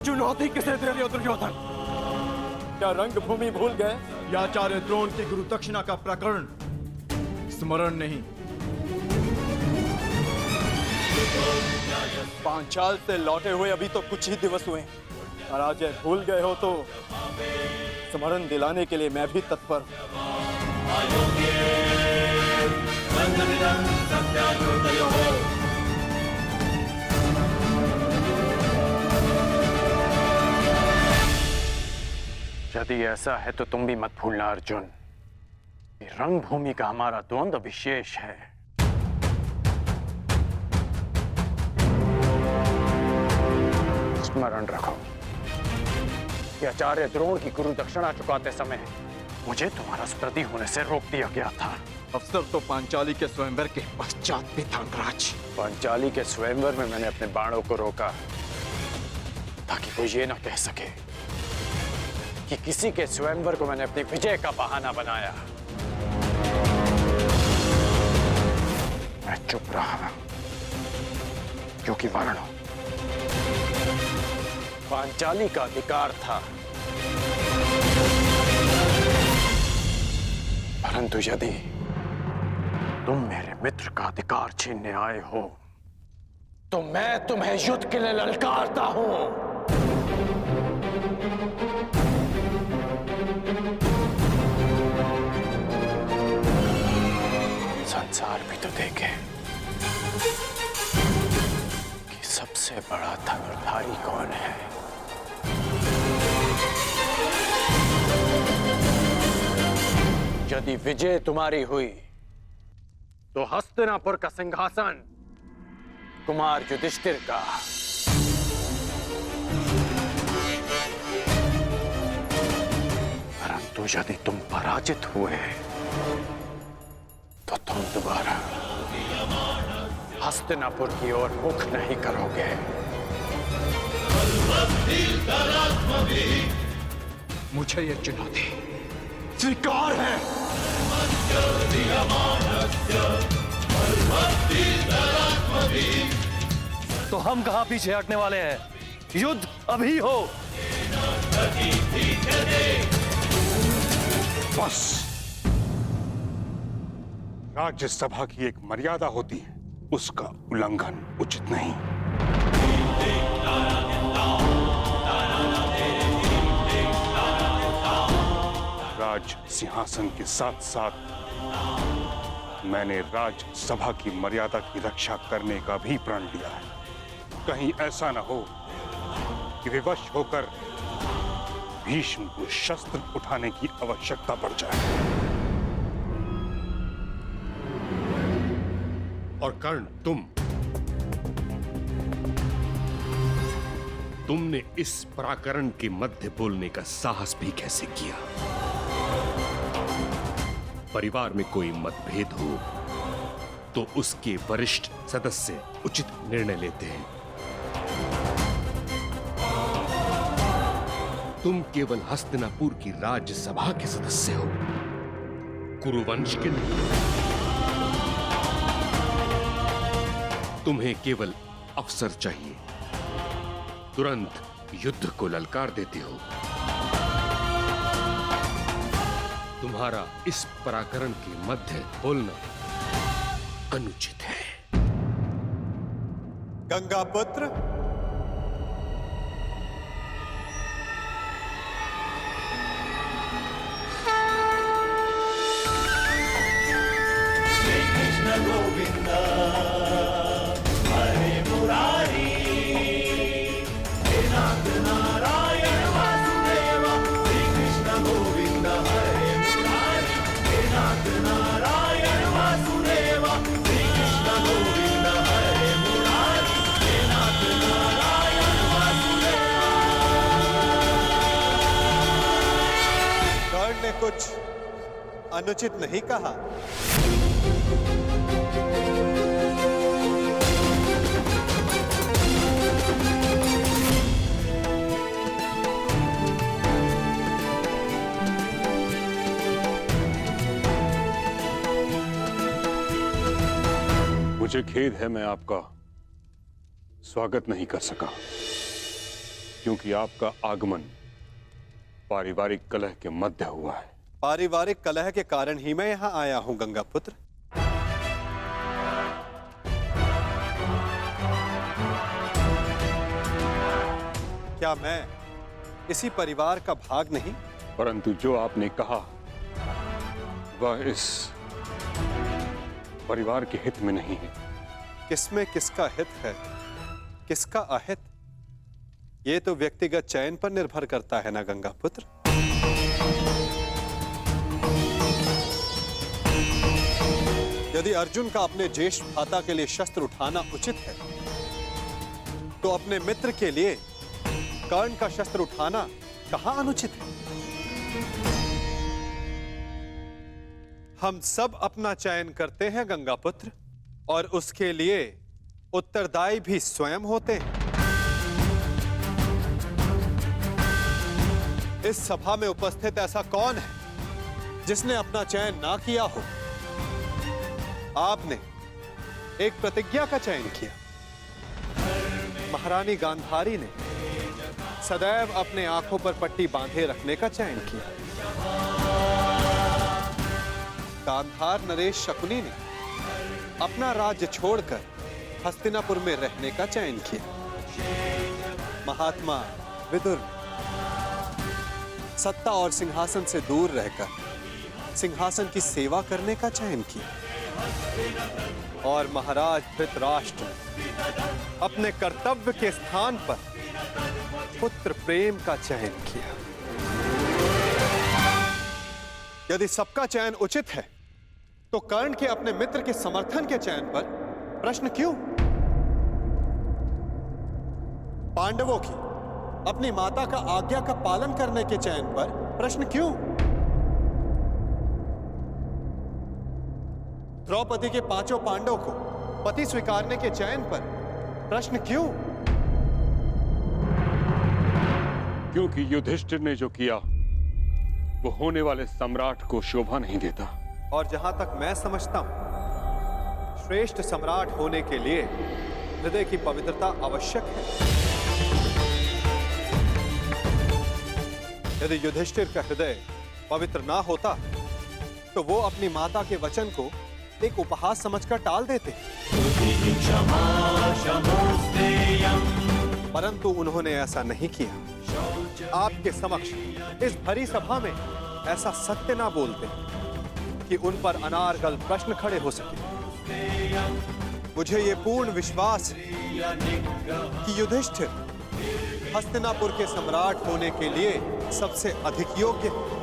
चुनौती किसे दे रहे हो दुर्योधन? क्या रंगभूमि भूल गए? या आचार्य द्रोण की गुरु दक्षिणा का प्रकरण स्मरण नहीं? पांचाल से लौटे हुए अभी तो कुछ ही दिवस हुए, और आज ये भूल गए हो तो स्मरण दिलाने के लिए मैं भी तत्पर। यदि ऐसा है तो तुम भी मत भूलना अर्जुन, कि रंगभूमि का हमारा द्वंद्व विशेष है। स्मरण रखो कि आचार्य द्रोण की गुरु दक्षिणा चुकाते समय मुझे तुम्हारा स्प्रति होने से रोक दिया गया था। अवसर तो पांचाली के स्वयंवर के पश्चात भी था राज। पांचाली के स्वयंवर में मैंने अपने बाणों को रोका ताकि कोई ये ना कह सके कि किसी के स्वयंवर को मैंने अपनी विजय का बहाना बनाया। मैं चुप रहा क्योंकि वर्ण पांचाली का अधिकार था, परंतु यदि तुम मेरे मित्र का अधिकार छीनने आए हो तो मैं तुम्हें युद्ध के लिए ललकारता हूं। संसार भी तो देखे कि सबसे बड़ा धनुर्धारी कौन है। यदि विजय तुम्हारी हुई तो हस्तिनापुर का सिंहासन कुमार युधिष्ठिर का, परंतु यदि तुम पराजित हुए तो तुम दोबारा हस्तिनापुर की ओर मुख नहीं करोगे। मुझे यह चुनौती स्वीकार है। तो हम कहां पीछे हटने वाले हैं? युद्ध अभी हो। बस, राज्यसभा की एक मर्यादा होती है, उसका उल्लंघन उचित नहीं। राज सिंहासन के साथ साथ मैंने राज्यसभा की मर्यादा की रक्षा करने का भी प्रण लिया है। कहीं ऐसा न हो कि विवश होकर भीष्म को शस्त्र उठाने की आवश्यकता पड़ जाए। और कर्ण, तुमने इस पराकरण के मध्य बोलने का साहस भी कैसे किया? परिवार में कोई मतभेद हो तो उसके वरिष्ठ सदस्य उचित निर्णय लेते हैं। तुम केवल हस्तिनापुर की राज्यसभा के सदस्य हो, कुरुवंश के नहीं। तुम्हें केवल अवसर चाहिए, तुरंत युद्ध को ललकार देते हो। तुम्हारा इस पराकरण के मध्य बोलना अनुचित है। गंगा पुत्र, श्री कृष्ण गोविंद हरे मुरारी, हे नाथ नारायण वासुदेव। श्री कृष्ण गोविंद हरे मुरारी, हे नाथ नारायण वासुदेव। श्री कृष्ण गोविंद हरे मुरारी, हे नाथ नारायण वासुदेव। कर्ण ने कुछ अनुचित नहीं कहा। मुझे खेद है, मैं आपका स्वागत नहीं कर सका। क्योंकि आपका आगमन पारिवारिक कलह के मध्य हुआ है। पारिवारिक कलह के कारण ही मैं यहां आया हूं गंगा पुत्र। क्या मैं इसी परिवार का भाग नहीं? परंतु जो आपने कहा वह इस परिवार के हित में नहीं है। किसमें किसका हित है, किसका अहित, यह तो व्यक्तिगत चयन पर निर्भर करता है ना गंगा पुत्र। यदि अर्जुन का अपने ज्येष्ठ भ्राता के लिए शस्त्र उठाना उचित है, तो अपने मित्र के लिए कर्ण का शस्त्र उठाना कहां अनुचित है? हम सब अपना चयन करते हैं गंगा पुत्र, और उसके लिए उत्तरदायी भी स्वयं होते हैं। इस सभा में उपस्थित ऐसा कौन है जिसने अपना चयन ना किया हो? आपने एक प्रतिज्ञा का चयन किया। महारानी गांधारी ने सदैव अपने आंखों पर पट्टी बांधे रखने का चयन किया। गांधार नरेश शकुनी ने अपना राज्य छोड़कर हस्तिनापुर में रहने का चयन किया। महात्मा विदुर सत्ता और सिंहासन से दूर रहकर सिंहासन की सेवा करने का चयन किया। और महाराज धृतराष्ट्र अपने कर्तव्य के स्थान पर पुत्र प्रेम का चयन किया। यदि सबका चयन उचित है, तो कर्ण के अपने मित्र के समर्थन के चयन पर प्रश्न क्यों? पांडवों की अपनी माता का आज्ञा का पालन करने के चयन पर प्रश्न क्यों? द्रौपदी के पांचों पांडवों को पति स्वीकारने के चयन पर प्रश्न क्यों? क्योंकि युधिष्ठिर ने जो किया वो होने वाले सम्राट को शोभा नहीं देता। और जहां तक मैं समझता हूं, श्रेष्ठ सम्राट होने के लिए हृदय की पवित्रता आवश्यक है। यदि युधिष्ठिर का हृदय पवित्र ना होता, तो वो अपनी माता के वचन को एक उपहास समझकर टाल देते। परंतु उन्होंने ऐसा नहीं किया। आपके समक्ष इस भरी सभा में ऐसा सत्य ना बोलते कि उन पर अनारगल प्रश्न खड़े हो सके। मुझे ये पूर्ण विश्वास है कि युधिष्ठिर हस्तिनापुर के सम्राट होने के लिए सबसे अधिक योग्य है।